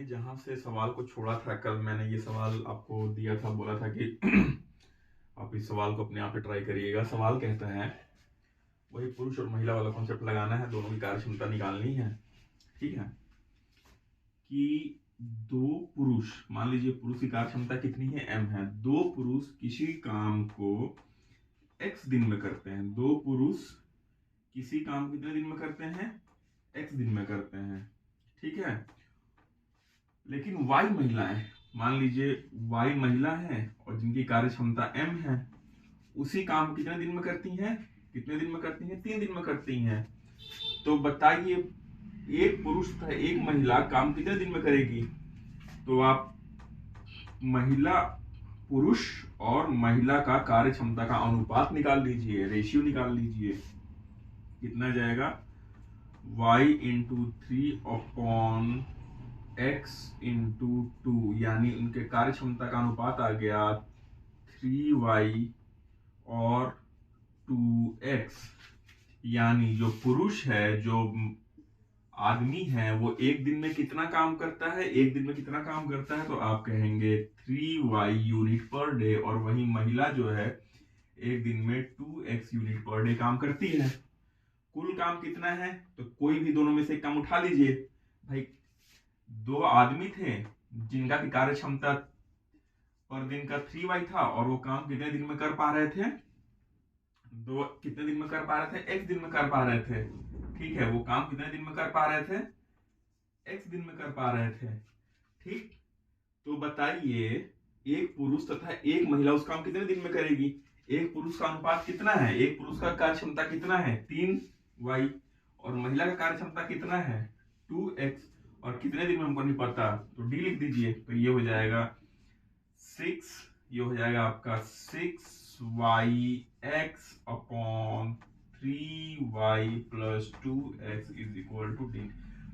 मैंने जहां से सवाल को छोड़ा था, कल मैंने ये सवाल आपको दिया था, बोला था कि आप इस सवाल को अपने आप पे ट्राई करिएगा। सवाल कहता है, वही पुरुष और महिला वाला कॉन्सेप्ट लगाना है, दोनों की कार्य क्षमता निकालनी है। ठीक है, कि दो पुरुष, मान लीजिए पुरुष की कार्य क्षमता कितनी है, m है। दो पुरुष किसी काम को x दिन में करते हैं। दो पुरुष किसी काम को कितने दिन में करते हैं, x दिन में करते हैं। ठीक है, लेकिन y महिलाएं, मान लीजिए y महिला है और जिनकी कार्य क्षमता m है, उसी काम को कितने दिन में करती हैं, कितने दिन में करती हैं, 3 दिन में करती हैं। तो बताइए, एक पुरुष तथा एक महिला काम कितने दिन में करेगी? तो आप महिला, पुरुष और महिला का कार्य क्षमता का अनुपात निकाल लीजिए, रेशियो निकाल लीजिए। कितना जाएगा, y इंटू 3/x इंटू 2, यानी उनके कार्य क्षमता का अनुपात आ गया 3y और 2x। यानी जो पुरुष है, जो आदमी है, वो एक दिन में कितना काम करता है, एक दिन में कितना काम करता है? तो आप कहेंगे 3y यूनिट पर डे। और वही महिला जो है, एक दिन में 2x यूनिट पर डे काम करती है। कुल काम कितना है? तो कोई भी दोनों में से एक काम उठा लीजिए। भाई, दो आदमी थे जिनका की कार्य क्षमता पर दिन का 3y था, और वो काम कितने दिन में कर पा रहे थे? दो कितने दिन में कर पा रहे थे? x दिन में कर पा रहे थे। ठीक है, वो काम कितने दिन में कर पा रहे थे? x दिन में कर पा रहे थे। ठीक, तो बताइए, एक पुरुष तथा एक महिला उस काम कितने दिन में करेगी? एक पुरुष का अनुपात कितना है, एक पुरुष का कार्य क्षमता कितना है, 3y, और महिला का कार्य क्षमता कितना है, 2x। और कितने दिन में हमको नहीं पता, तो d लिख दीजिए। तो ये हो जाएगा 6, ये हो जाएगा आपका 6yx upon 3y plus 2x is equal to d।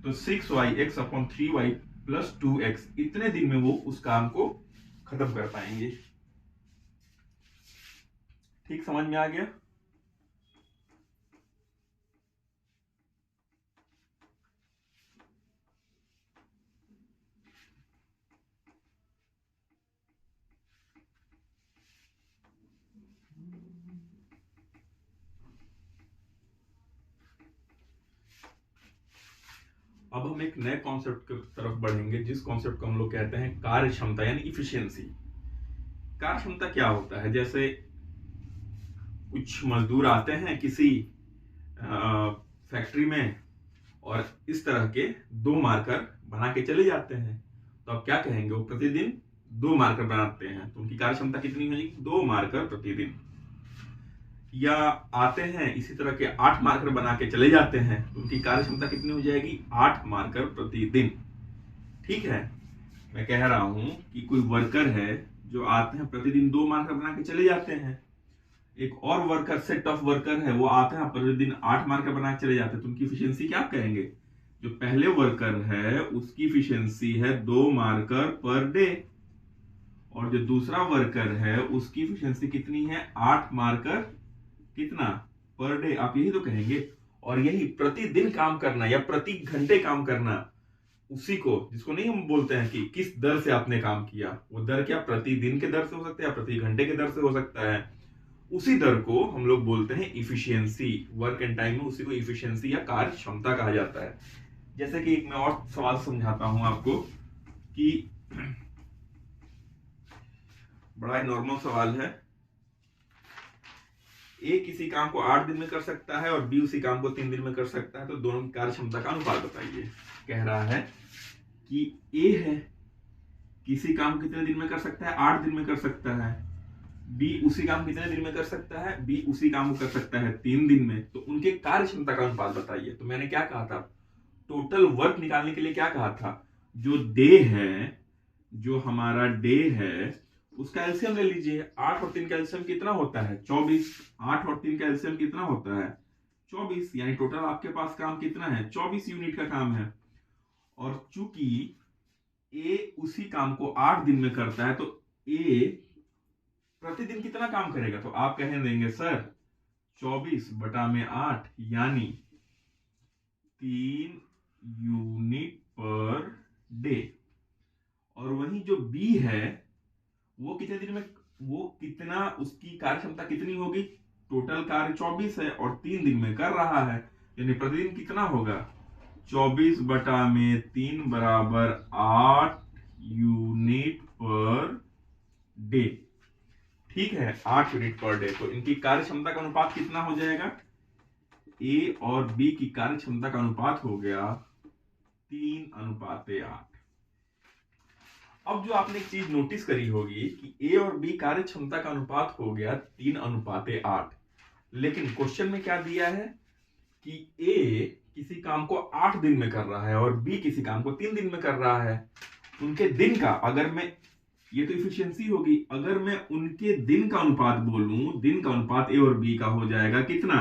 तो 6yx upon 3y plus 2x, इतने दिन में वो उस काम को खत्म कर पाएंगे। ठीक, समझ में आ गया? अब हम एक नए कॉन्सेप्ट की तरफ बढ़ेंगे, जिस कॉन्सेप्ट को हम लोग कहते हैं कार्य क्षमता, यानी इफिशियंसी। कार्य क्षमता क्या होता है? जैसे कुछ मजदूर आते हैं किसी फैक्ट्री में, और इस तरह के 2 मार्कर बना के चले जाते हैं। तो आप क्या कहेंगे? वो प्रतिदिन 2 मार्कर बनाते हैं, तो उनकी कार्य क्षमता कितनी होगी? 2 मार्कर प्रतिदिन। या आते हैं इसी तरह के 8 मार्कर बना के चले जाते हैं, तो उनकी कार्य क्षमता कितनी हो जाएगी? 8 मार्कर प्रतिदिन। ठीक है, मैं कह रहा हूं कि कोई वर्कर है जो आते हैं प्रतिदिन 2 मार्कर बना के चले जाते हैं। एक और वर्कर, सेट ऑफ वर्कर है, वो आते हैं प्रतिदिन 8 मार्कर बना के चले जाते हैं। तो उनकी इफिशियंसी क्या कहेंगे? जो पहले वर्कर है उसकी इफिशियंसी है 2 मार्कर पर डे, और जो दूसरा वर्कर है उसकी इफिशियंसी कितनी है? 8 मार्कर कितना पर डे, आप यही तो कहेंगे। और यही प्रतिदिन काम करना या प्रति घंटे काम करना, उसी को, जिसको नहीं हम बोलते हैं कि किस दर से आपने काम किया, वो दर क्या प्रतिदिन के दर से हो सकता है या प्रति घंटे के दर से हो सकता है, उसी दर को हम लोग बोलते हैं इफिशियंसी। वर्क एंड टाइम में उसी को इफिशियंसी या कार्य क्षमता कहा जाता है। जैसे कि एक मैं और सवाल समझाता हूं आपको, कि बड़ा ही नॉर्मल सवाल है। ए किसी काम को 8 दिन में कर सकता है और बी उसी काम को 3 दिन में कर सकता है, तो दोनों की कार्य क्षमता का अनुपात बताइए। कह रहा है कि ए है, किसी काम कितने दिन में कर सकता है? 8 दिन में कर सकता है। बी उसी काम कितने दिन में कर सकता है? बी उसी काम को कर सकता है 3 दिन में। तो उनके कार्य क्षमता का अनुपात बताइए। तो मैंने क्या कहा था? टोटल वर्क निकालने के लिए क्या कहा था? जो डे है, जो हमारा डे है, उसका एलसीएम ले लीजिए। 8 और 3 का एलसीएम कितना होता है? 24। 8 और 3 का एलसीएम कितना होता है? 24। यानी टोटल आपके पास काम कितना है? 24 यूनिट का काम है। और चूंकि ए उसी काम को 8 दिन में करता है, तो ए प्रतिदिन कितना काम करेगा? तो आप कह देंगे सर 24/8, यानी 3 यूनिट पर डे। बी है वो कितने दिन में, वो कितना, उसकी कार्य क्षमता कितनी होगी, टोटल कार्य 24 है और 3 दिन में कर रहा है, यानी प्रतिदिन कितना होगा, 24/3 बराबर 8 यूनिट पर डे। ठीक है, 8 यूनिट पर डे। तो इनकी कार्य क्षमता का अनुपात कितना हो जाएगा, ए और बी की कार्य क्षमता का अनुपात हो गया 3:8। अब जो आपने एक चीज नोटिस करी होगी कि ए और बी कार्य क्षमता का अनुपात हो गया 3:8, लेकिन क्वेश्चन में क्या दिया है कि ए किसी काम को 8 दिन में कर रहा है और बी किसी काम को 3 दिन में कर रहा है। उनके दिन का, अगर मैं, ये तो इफिशियंसी होगी, अगर मैं उनके दिन का अनुपात बोलूं, दिन का अनुपात ए और बी का हो जाएगा कितना,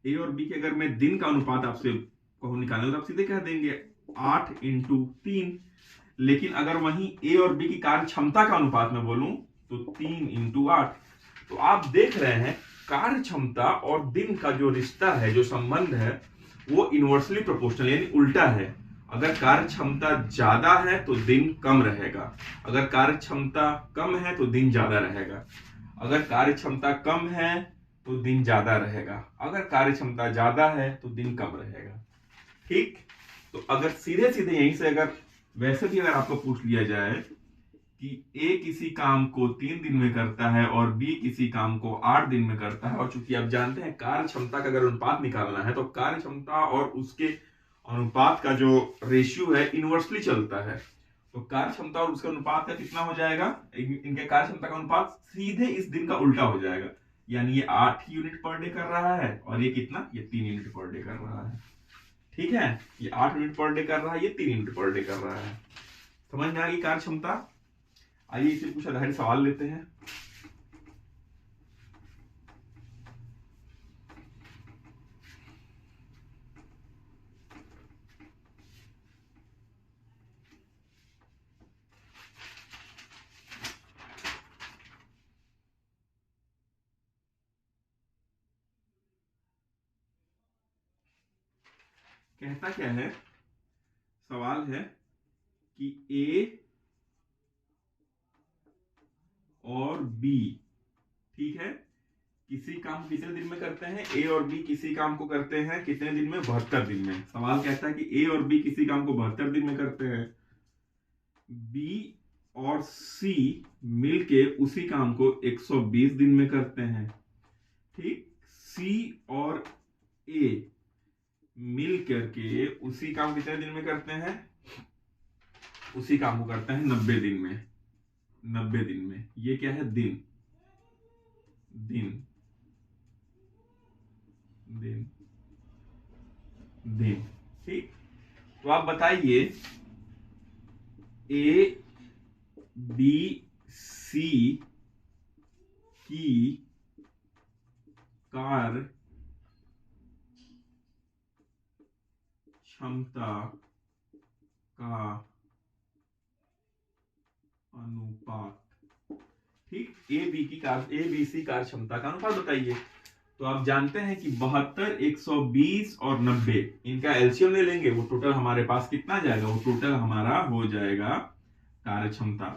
ए और बी के अगर मैं दिन का अनुपात आपसे कहूं निकालने तो आप सीधे कह देंगे 8 × 3। लेकिन अगर वहीं ए और बी की कार्य क्षमता का अनुपात में बोलूं तो 3 × 8। तो आप देख रहे हैं कार्य क्षमता और दिन का जो रिश्ता है, जो संबंध है, वो इनवर्सली प्रोपोर्शनल यानी उल्टा है। अगर कार्य क्षमता ज्यादा है तो दिन कम रहेगा, अगर कार्य क्षमता कम है तो दिन ज्यादा रहेगा, अगर कार्य क्षमता कम है तो दिन ज्यादा रहेगा, अगर कार्य क्षमता ज्यादा है तो दिन कम रहेगा। ठीक, तो अगर सीधे सीधे यहीं से, अगर वैसे भी अगर आपको पूछ लिया जाए कि ए किसी काम को 3 दिन में करता है और बी किसी काम को 8 दिन में करता है, और चूंकि आप जानते हैं कार्य क्षमता का अगर अनुपात निकालना है तो कार्य क्षमता और उसके अनुपात का जो रेशियो है इनवर्सली चलता है, तो कार्य क्षमता और उसका अनुपात का कितना हो जाएगा, इनके कार्य क्षमता का अनुपात सीधे इस दिन का उल्टा हो जाएगा, यानी ये 8 यूनिट पर डे कर रहा है और ये कितना, ये 3 यूनिट पर डे कर रहा है। ठीक है, ये 8 यूनिट पर डे कर रहा है, ये 3 यूनिट पर डे कर रहा है। समझ में आ गई कार्य क्षमता। आइए इसे कुछ आधारित सवाल लेते हैं। कहता क्या है, सवाल है कि ए और बी, ठीक है, किसी काम कितने दिन में करते हैं, ए और बी किसी काम को करते हैं कितने दिन में, 72 दिन में। सवाल कहता है कि ए और बी किसी काम को 72 दिन में करते हैं, बी और सी मिलके उसी काम को 120 दिन में करते हैं। ठीक, सी और ए मिल करके उसी काम कितने दिन में करते हैं, उसी काम को करते हैं 90 दिन में। 90 दिन में, ये क्या है, दिन, दिन, दिन, दिन। ठीक, तो आप बताइए ए बी सी की कार्य क्षमता का अनुपात। ठीक, ए बी सी कार्य क्षमता का अनुपात बताइए। तो आप जानते हैं कि 72, 120 और 90 इनका एलसीएम ले लेंगे, वो टोटल हमारे पास कितना जाएगा, वो टोटल हमारा हो जाएगा कार्य क्षमता।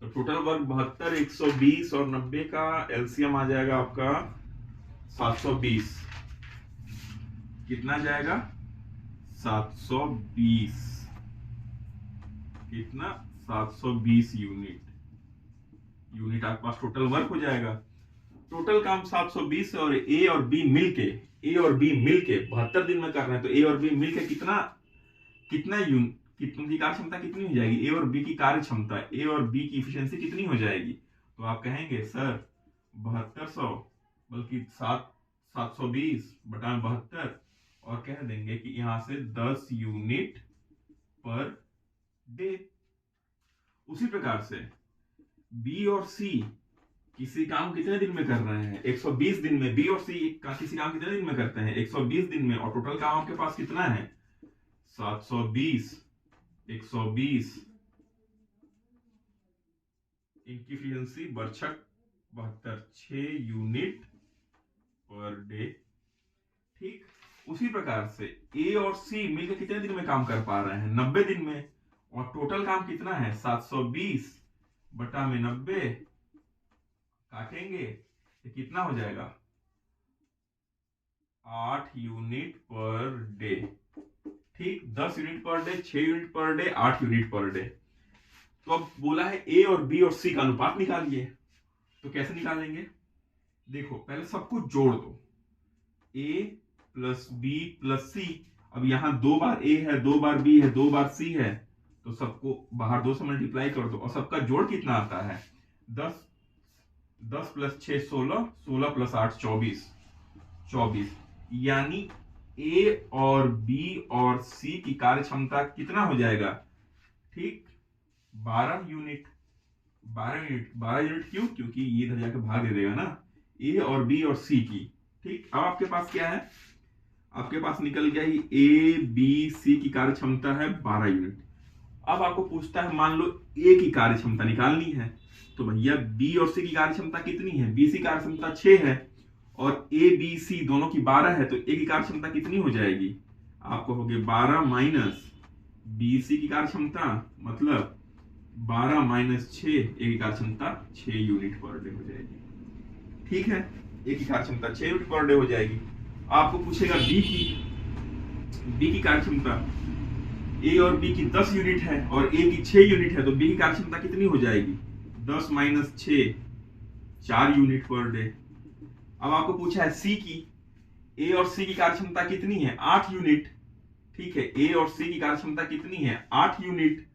तो टोटल वर्क 72, 120 और 90 का एलसीएम आ जाएगा आपका 720। कितना जाएगा, 720। कितना, 720 यूनिट। यूनिट आपके पास टोटल वर्क हो जाएगा। टोटल काम 720 और ए और बी मिलके 72 दिन में कर रहे हैं, तो ए और बी मिलके कितना कितना की कार्य क्षमता कितनी हो जाएगी, ए और बी की कार्य क्षमता, ए और बी की इफिशियंसी कितनी हो जाएगी। तो आप कहेंगे सर 7200 बल्कि 720 बटा 72, और कह देंगे कि यहां से 10 यूनिट पर डे। उसी प्रकार से बी और सी किसी काम कितने दिन में कर रहे हैं, 120 दिन में। बी और सी किसी काम कितने दिन में करते हैं, 120 दिन में, और टोटल काम आपके पास कितना है, 720, 120, इनकी इफिशियंसी बरछक 72, 6 यूनिट पर डे। ठीक, उसी प्रकार से ए और सी मिलकर कितने दिन में काम कर पा रहे हैं, 90 दिन में, और टोटल काम कितना है 720, बटा में 90 काटेंगे तो कितना हो जाएगा, 8 यूनिट पर डे। ठीक, 10 unit per day, 6 unit per day, 8 unit per day. तो अब बोला है ए और बी और सी का अनुपात निकालिए। तो कैसे निकालेंगे, देखो पहले सब कुछ जोड़ दो, ए प्लस बी प्लस सी। अब यहां 2 बार ए है, 2 बार बी है, 2 बार सी है, तो सबको बाहर 2 से मल्टीप्लाई कर दो और सबका जोड़ कितना आता है, 10। 10 प्लस 6 16, 16 प्लस 8 24, 24। यानी ए और बी और सी की कार्य क्षमता कितना हो जाएगा, ठीक, 12 यूनिट। 12 यूनिट क्यों, क्योंकि ये इधर जाकर भाग दे देगा ना, ए और बी और सी की। ठीक, अब आपके पास क्या है, आपके पास निकल गया ही ए बी सी की कार्य क्षमता है 12 यूनिट। अब आपको पूछता है, मान लो ए की कार्य क्षमता निकालनी है, तो भैया बी और सी की कार्य क्षमता कितनी है, बी सी कार्य क्षमता 6 है और ए बी सी दोनों की 12 है, तो ए की कार्य क्षमता कितनी हो जाएगी, आपको होगी 12 माइनस बी सी की कार्य क्षमता, मतलब 12 माइनस 6, ए की कार्य क्षमता 6 यूनिट पर डे हो जाएगी। ठीक है, ए की कार्य क्षमता 6 यूनिट पर डे हो जाएगी। आपको पूछेगा बी की कार्य क्षमता, ए और बी की 10 यूनिट है और ए की 6 यूनिट है, तो बी की कार्य क्षमता कितनी हो जाएगी, 10 माइनस 6, 4 यूनिट पर डे। अब आपको पूछा है सी की, ए और सी की कार्य क्षमता कितनी है, 8 यूनिट। ठीक है, ए और सी की कार्य क्षमता कितनी है, 8 यूनिट,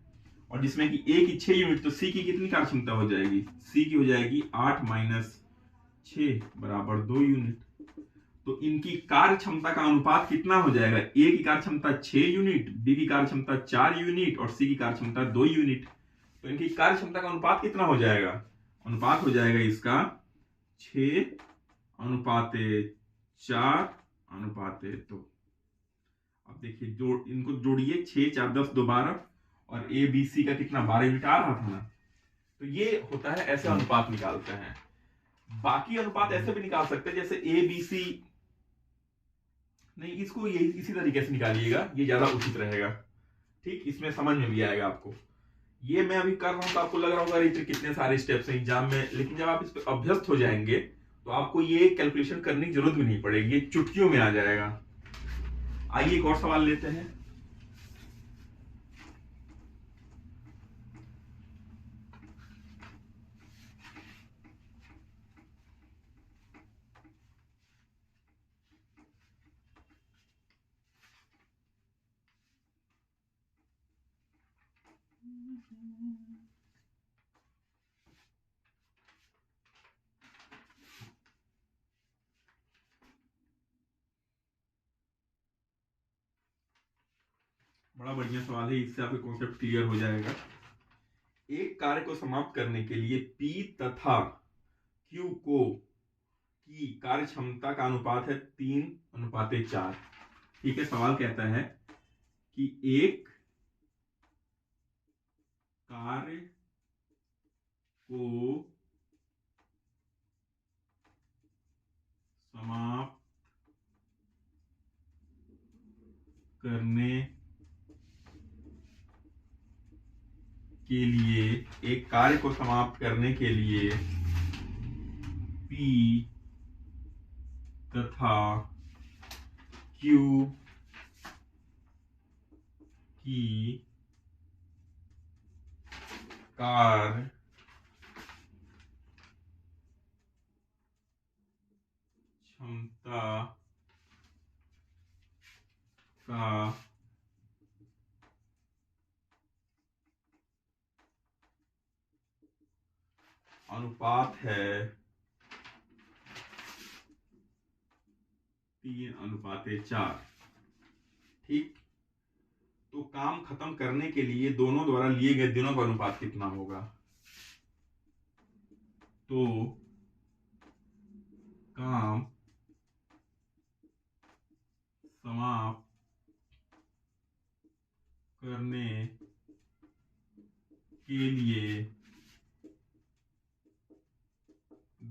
और जिसमें कि ए की 6 यूनिट, तो सी की कितनी कार्य क्षमता हो जाएगी, सी की हो जाएगी 8 माइनस 6 बराबर 2 यूनिट। तो इनकी कार्य क्षमता का अनुपात कितना हो जाएगा, ए की कार्य क्षमता 6 यूनिट, बी की कार्य क्षमता 4 यूनिट और सी की कार्य क्षमता 2 यूनिट। तो इनकी कार्य क्षमता का अनुपात कितना हो जाएगा, अनुपात हो जाएगा इसका 6 अनुपाते 4 अनुपाते 2। अब देखिए, इनको जोड़िए, 6 4 10 2 12, और ए बी सी का कितना 12 यूनिट आ रहा था ना। तो ये होता है, ऐसे अनुपात निकालते हैं। बाकी अनुपात ऐसे भी निकाल सकते हैं, जैसे ए बी सी, नहीं इसको ये इसी तरीके से निकालिएगा, ये ज्यादा उचित रहेगा। ठीक, इसमें समझ में भी आएगा आपको। ये मैं अभी कर रहा हूं तो आपको लग रहा होगा अरे कितने सारे स्टेप्स हैं एग्जाम में, लेकिन जब आप इस पर अभ्यस्त हो जाएंगे तो आपको ये कैलकुलेशन करने की जरूरत भी नहीं पड़ेगी, ये चुटकियों में आ जाएगा। आइए एक और सवाल लेते हैं। बड़ा बढ़िया सवाल है, इससे आपका कॉन्सेप्ट क्लियर हो जाएगा। एक कार्य को समाप्त करने के लिए P तथा Q को की कार्य क्षमता का अनुपात है 3:4। ठीक है, सवाल कहता है कि एक कार्य को समाप्त करने के लिए, एक कार्य को समाप्त करने के लिए P तथा Q की कार्य क्षमता का अनुपात है 3:4। ठीक, तो काम खत्म करने के लिए दोनों द्वारा लिए गए दिनों का अनुपात कितना होगा, तो काम समाप्त करने के लिए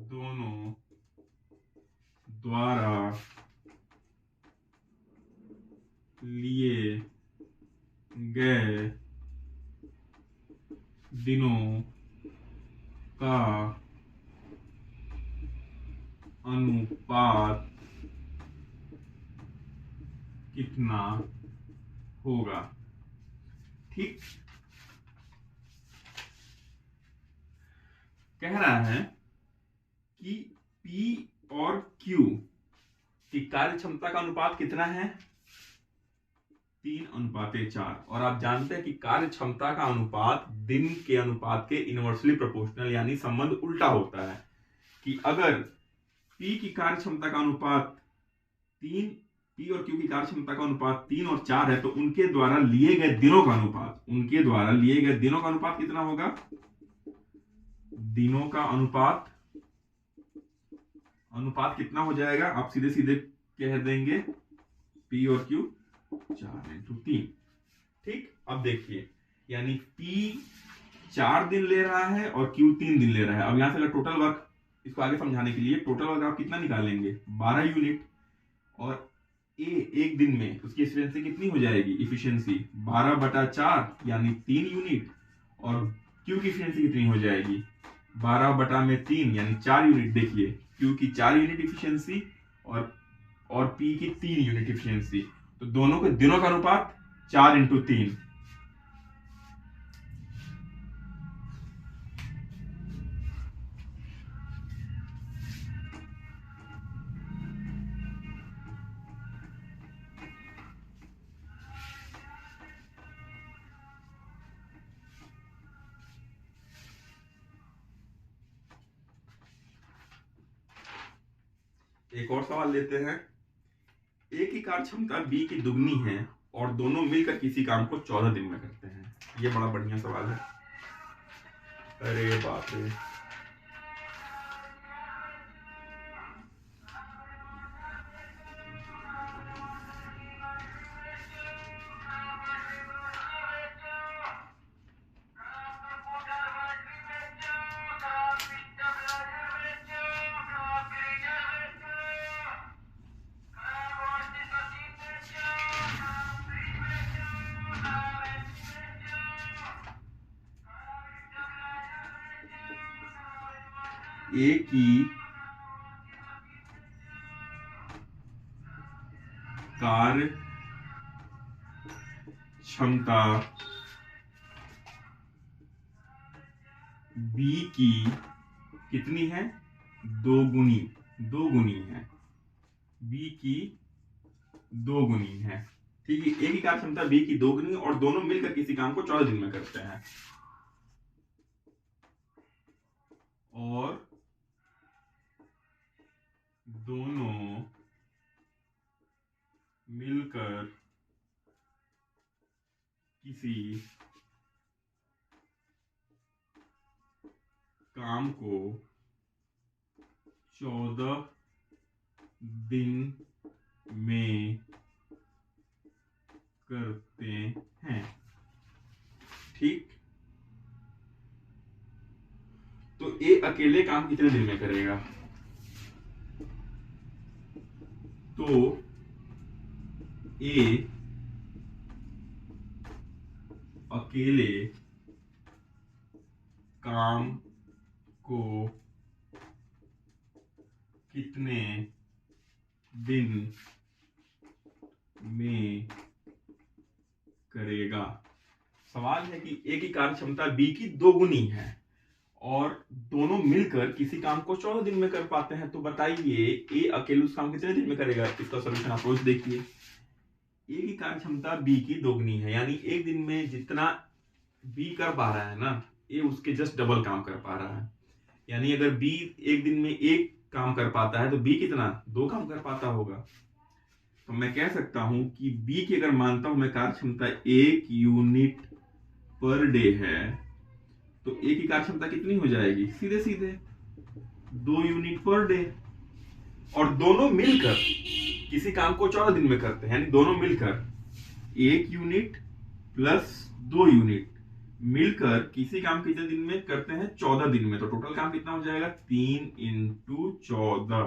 दोनों द्वारा लिए गए दिनों का अनुपात कितना होगा। ठीक, कह रहा है कि P और Q की कार्य क्षमता का अनुपात कितना है, 3:4। और आप जानते हैं कि कार्य क्षमता का अनुपात दिन के अनुपात के इनवर्सली प्रोपोर्शनल, यानी संबंध उल्टा होता है कि अगर P की कार्य क्षमता का अनुपात 3, P और Q की कार्य क्षमता का अनुपात 3 और 4 है, तो उनके द्वारा लिए गए दिनों का अनुपात, उनके द्वारा लिए गए दिनों का अनुपात कितना होगा, दिनों का अनुपात कितना हो जाएगा, आप सीधे सीधे कह देंगे P और Q 4x3। ठीक, अब देखिए, यानी P 4 दिन ले रहा है और Q 3 दिन ले रहा है। अब यहां से अगर टोटल वर्क, इसको आगे समझाने के लिए टोटल वर्क आप कितना निकालेंगे, 12 यूनिट, और A एक दिन में उसकी एफिशिएंसी कितनी हो जाएगी, इफिशियंसी 12/4 यानी 3 यूनिट, और Q की एफिशिएंसी कितनी हो जाएगी, 12/3 यानी 4 यूनिट। देखिए Q की 4 यूनिट इफिशियंसी और P की 3 यूनिट इफिशियंसी, तो दोनों के दिनों का अनुपात 4x3। एक और सवाल लेते हैं। ए की कार्य क्षमता बी की दुगनी है और दोनों मिलकर किसी काम को 14 दिन में करते हैं। ये बड़ा बढ़िया सवाल है। अरे बाप रे, ए की कार्य क्षमता बी की कितनी है, दोगुनी है, बी की दोगुनी है। ठीक है, ए की कार्य क्षमता बी की दोगुनी और दोनों मिलकर किसी काम को 14 दिन में करते हैं, और दोनों मिलकर किसी काम को 14 दिन में करते हैं। ठीक, तो ए अकेले काम कितने दिन में करेगा, तो ए अकेले काम को कितने दिन में करेगा। सवाल है कि ए की कार्य क्षमता बी की दोगुनी है और दोनों मिलकर किसी काम को 14 दिन में कर पाते हैं, तो बताइए ए अकेले उस काम कितने दिन में करेगा। इसका सॉल्यूशन अप्रोच देखिए। ए की कार्य क्षमता बी की दोगुनी है, यानी एक दिन में जितना बी कर पा रहा है ना, ए उसके जस्ट डबल काम कर पा रहा है। यानी अगर बी एक दिन में एक काम कर पाता है तो बी कितना, 2 काम कर पाता होगा। तो मैं कह सकता हूं कि बी की अगर मानता हूं मैं कार्य क्षमता 1 यूनिट पर डे है, तो ए की कार्य क्षमता कितनी हो जाएगी, सीधे सीधे 2 यूनिट पर डे, और दोनों मिलकर किसी काम को 14 दिन में करते हैं, यानी दोनों मिलकर 1 यूनिट प्लस 2 यूनिट मिलकर किसी काम कितने दिन में करते हैं, 14 दिन में। तो टोटल काम कितना हो जाएगा, 3x14।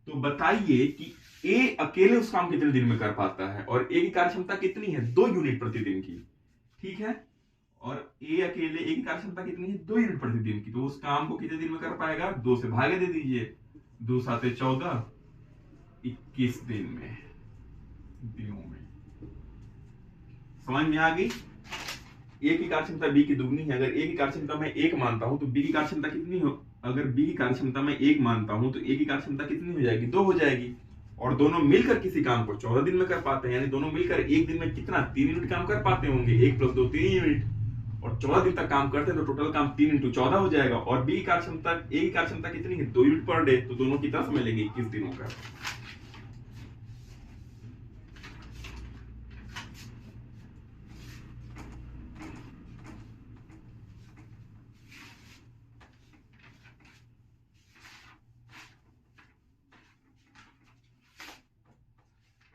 तो बताइए कि ए अकेले उस काम कितने दिन में कर पाता है, और ए की कार्य क्षमता कितनी है, 2 यूनिट प्रतिदिन की। ठीक है, और ए अकेले ए की कार्य क्षमता कितनी है 2 यूनिट प्रतिदिन की, तो उस काम को कितने दिन में कर पाएगा 2 से भागे दे दीजिए, 2 7 14 21 दिन में, दिनों में। समझ में आ गई। ए की कार्य क्षमता बी की दुगनी है। अगर ए की कार्य क्षमता मैं 1 मानता हूं तो बी की कार्य क्षमता कितनी हो, अगर बी की कार्य क्षमता मैं 1 मानता हूं तो ए की कार्य क्षमता कितनी हो जाएगी 2 हो जाएगी। और दोनों मिलकर किसी काम को 14 दिन में कर पाते हैं, यानी दोनों मिलकर एक दिन में कितना 3 यूनिट काम कर पाते होंगे, 1 + 2 3 यूनिट, और 14 दिन तक काम करते हैं तो टोटल काम 3 × 14 हो जाएगा। और बी की कार्य क्षमता ए की कार्य क्षमता कितनी है 2 यूनिट पर डे, तो दोनों कितना समय लेंगे 21 दिनों का।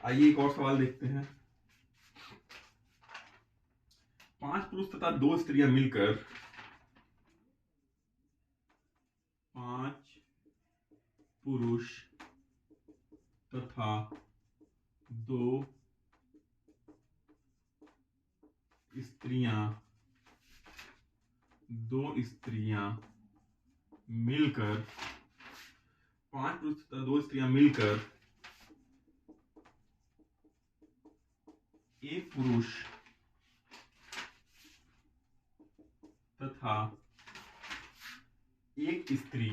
आइए एक और सवाल देखते हैं। 5 पुरुष तथा 2 स्त्रियां मिलकर 5 पुरुष तथा 2 स्त्रियां मिलकर 5 पुरुष तथा 2 स्त्रियां मिलकर एक पुरुष तथा एक स्त्री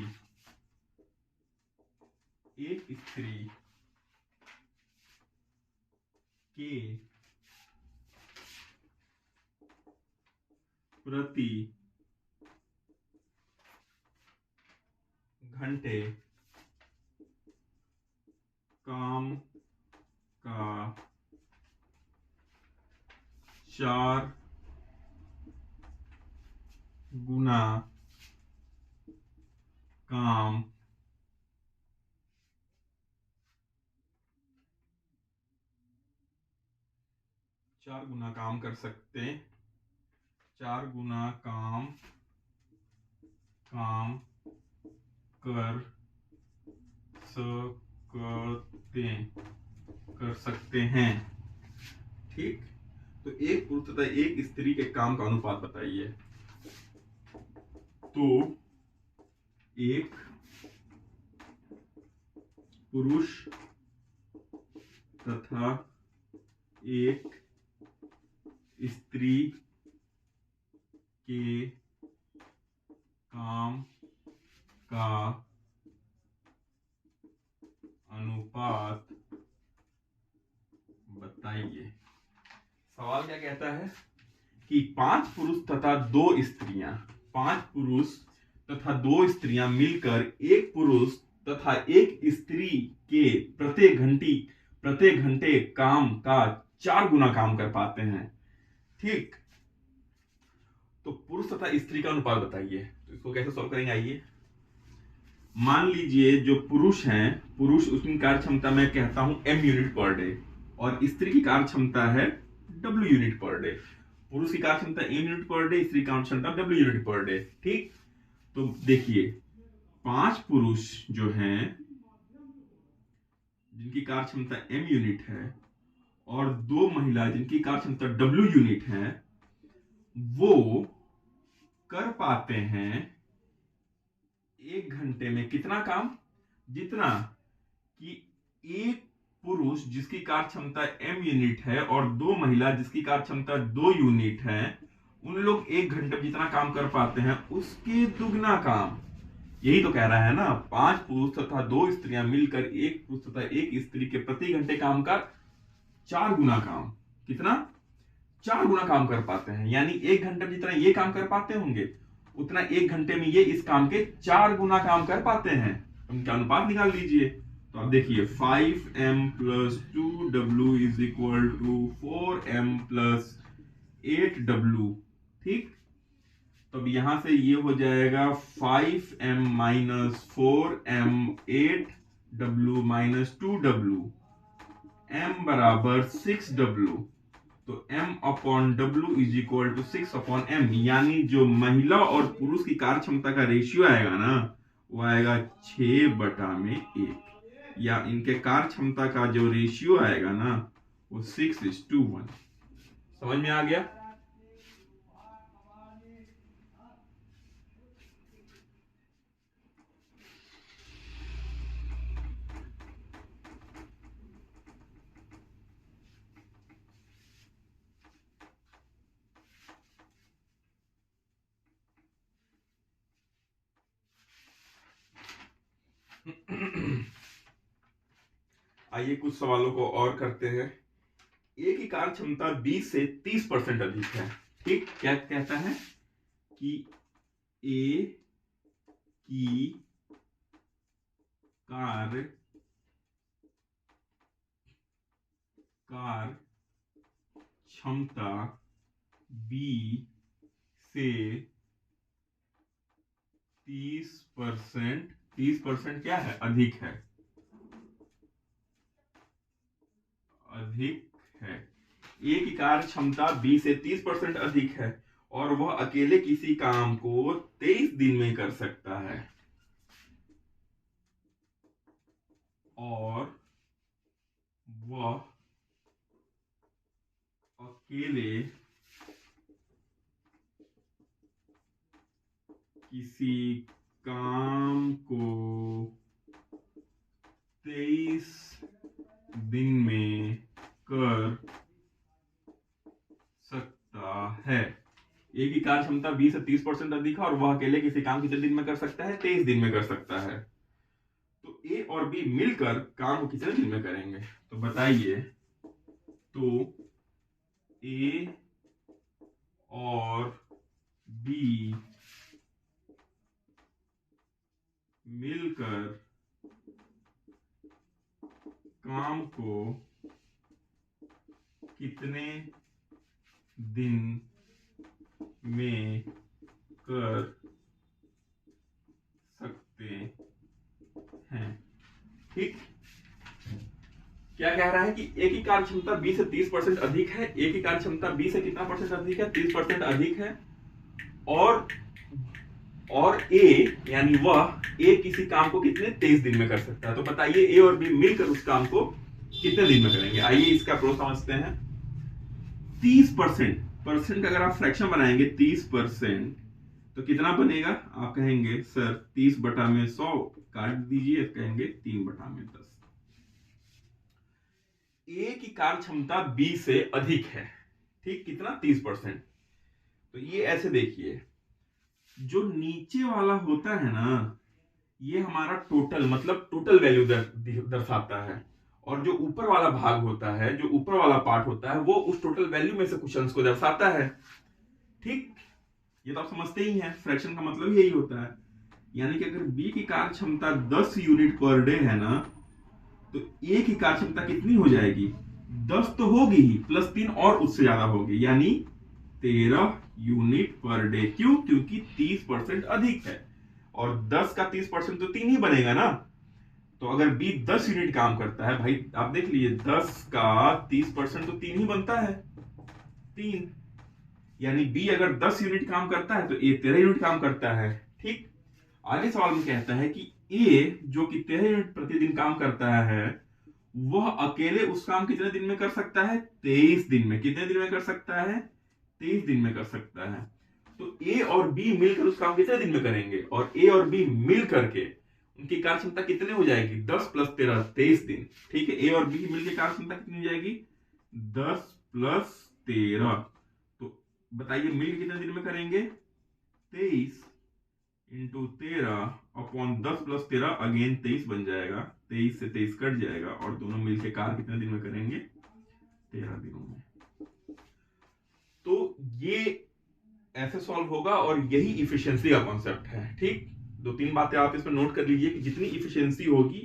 के प्रति घंटे काम का 4 गुना काम कर सकते 4 गुना काम कर सकते हैं। ठीक, तो एक पुरुष तथा एक स्त्री के काम का अनुपात बताइए। तो एक पुरुष तथा एक स्त्री के काम का अनुपात बताइए। सवाल क्या कहता है कि 5 पुरुष तथा 2 स्त्रियां मिलकर एक पुरुष तथा एक स्त्री के प्रत्येक घंटे काम का 4 गुना काम कर पाते हैं। ठीक, तो पुरुष तथा स्त्री का अनुपात बताइए। तो इसको कैसे सॉल्व करेंगे, आइए। मान लीजिए जो पुरुष उसकी कार्य क्षमता मैं कहता हूं m यूनिट पर डे, और स्त्री की कार्य क्षमता है w यूनिट पर डे। पुरुष की कार्य क्षमता m यूनिट पर डे, स्त्री की कार्य क्षमता w यूनिट पर डे। ठीक, तो देखिए 5 पुरुष जो हैं जिनकी कार्य क्षमता m यूनिट है और 2 महिला जिनकी कार्य क्षमता w यूनिट है, वो कर पाते हैं 1 घंटे में कितना काम, जितना कि एक पुरुष जिसकी कार्य क्षमता m यूनिट है और 2 महिला जिसकी कार्य क्षमता 2 यूनिट है, उन लोग 1 घंटे में जितना काम कर पाते हैं उसके दुगना काम। यही तो कह रहा है ना, 5 पुरुष तथा 2 स्त्रियां मिलकर एक पुरुष तथा एक स्त्री के प्रति घंटे काम का 4 गुना काम, कितना 4 गुना काम कर पाते हैं। यानी 1 घंटे में जितना ये काम कर पाते होंगे उतना 1 घंटे में ये इस काम के 4 गुना काम कर पाते हैं। उनका अनुपात निकाल लीजिए। तो आप देखिए 5m + 2w = 4m + 8w। ठीक, तो अब यहां से ये हो जाएगा 5m - 4m 8w - 2w, m = 6w। तो m/w = 6/m, यानी जो महिला और पुरुष की कार्य क्षमता का रेशियो आएगा ना, वो आएगा 6/1, या इनके कार्य क्षमता का जो रेशियो आएगा ना वो 6:1। समझ में आ गया। आइए कुछ सवालों को और करते हैं। ए की कार्य क्षमता 20 से 30% अधिक है। ठीक, क्या कहता है कि ए की कार्य क्षमता बी से 30%, 30% क्या है, अधिक है, अधिक है। ए की कार्य क्षमता 20 से 30% अधिक है और वह अकेले किसी काम को 23 दिन में कर सकता है, और वह अकेले किसी काम को 23 दिन में कर सकता है। ए की कार्य क्षमता 20 से 30% अधिक है और वह अकेले किसी काम कितने दिन में कर सकता है, 23 दिन में कर सकता है। तो ए और बी मिलकर काम को कितने दिन में करेंगे, तो बताइए। तो ए और बी मिलकर काम को कितने दिन में कर सकते हैं। ठीक, क्या कह रहा है कि ए की कार्य क्षमता 20 से 30% अधिक है। ए की कार्य क्षमता 20 से कितना परसेंट अधिक है, 30% अधिक है। और ए यानी वह ए किसी काम को कितने 23 दिन में कर सकता है। तो बताइए ए और बी मिलकर उस काम को कितने दिन में करेंगे। आइए इसका प्रो समझते हैं। 30% परसेंट अगर आप फ्रैक्शन बनाएंगे 30%, तो कितना बनेगा, आप कहेंगे सर 30/100 काट दीजिए, कहेंगे 3/10। ए की कार्य क्षमता 20 से अधिक है, ठीक, कितना, 30%। तो ये ऐसे देखिए, जो नीचे वाला होता है ना, ये हमारा टोटल मतलब टोटल वैल्यू दर्शाता है, और जो ऊपर वाला भाग होता है, जो ऊपर वाला पार्ट होता है, वो उस टोटल वैल्यू में से कुछ अंश को दर्शाता है। ठीक, ये तो आप समझते ही हैं, फ्रैक्शन का मतलब यही होता है। यानी कि अगर बी की कार्य क्षमता 10 यूनिट पर डे है ना, तो ए की कार्य क्षमता कितनी हो जाएगी, 10 तो होगी ही, +3 और उससे ज्यादा होगी, यानी 13 यूनिट पर डे। क्यों, क्योंकि 30% अधिक है, और 10 का 30% तो 3 ही बनेगा ना। तो अगर बी 10 यूनिट काम करता है, भाई आप देख लीजिए, 10 का 30% तो 3 ही बनता है, 3। यानी बी अगर 10 यूनिट काम करता है तो ए 13 यूनिट काम करता है। ठीक, आगे सवाल में कहता है कि ए जो कि 13 यूनिट प्रतिदिन काम करता है, वह अकेले उस काम कितने दिन में कर सकता है, 23 दिन में। कितने दिन में कर सकता है, 23 दिन में कर सकता है। तो ए और बी मिलकर उस काम कितने दिन में करेंगे, और ए और बी मिल करके उनकी कार्य क्षमता कितने हो जाएगी, 10 + 13 23 दिन। ठीक है, ए और बी मिलकर कार्य क्षमता कितनी हो जाएगी, 10 + 13। तो बताइए मिल कितने दिन में करेंगे, 23 × 13/10 + 13, अगेन 23 बन जाएगा, 23 से 23 कट जाएगा, और दोनों मिलकर कार्य कितने दिन में करेंगे, 13 दिनों में। तो ये ऐसे सॉल्व होगा, और यही इफिशियंसी का कॉन्सेप्ट है। ठीक, 2-3 बातें आप इसमें नोट कर लीजिए कि जितनी इफिशियंसी होगी,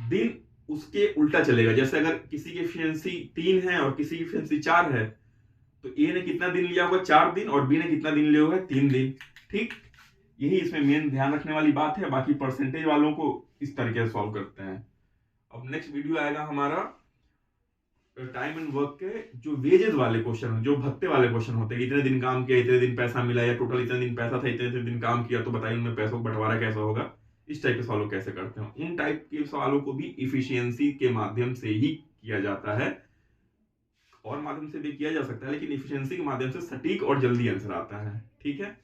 दिन उसके उल्टा चलेगा। जैसे अगर किसी की इफिशियंसी 3 है और किसी की इफिशियंसी 4 है, तो ए ने कितना दिन लिया होगा, 4 दिन, और बी ने कितना दिन लिया होगा, 3 दिन। ठीक, यही इसमें मेन ध्यान रखने वाली बात है। बाकी परसेंटेज वालों को इस तरीके से सॉल्व करते हैं। अब नेक्स्ट वीडियो आएगा हमारा टाइम एंड वर्क के जो वेजेस वाले क्वेश्चन, जो भत्ते वाले क्वेश्चन होते हैं, इतने दिन काम किया, इतने दिन पैसा मिला, या टोटल इतने दिन पैसा था, इतने दिन काम किया, तो बताइए उनमें पैसों का बंटवारा कैसा होगा। इस टाइप के सवालों कैसे करते हैं, उन टाइप के सवालों को भी इफिशियंसी के माध्यम से ही किया जाता है, और माध्यम से भी किया जा सकता है, लेकिन इफिशियंसी के माध्यम से सटीक और जल्दी आंसर आता है। ठीक है।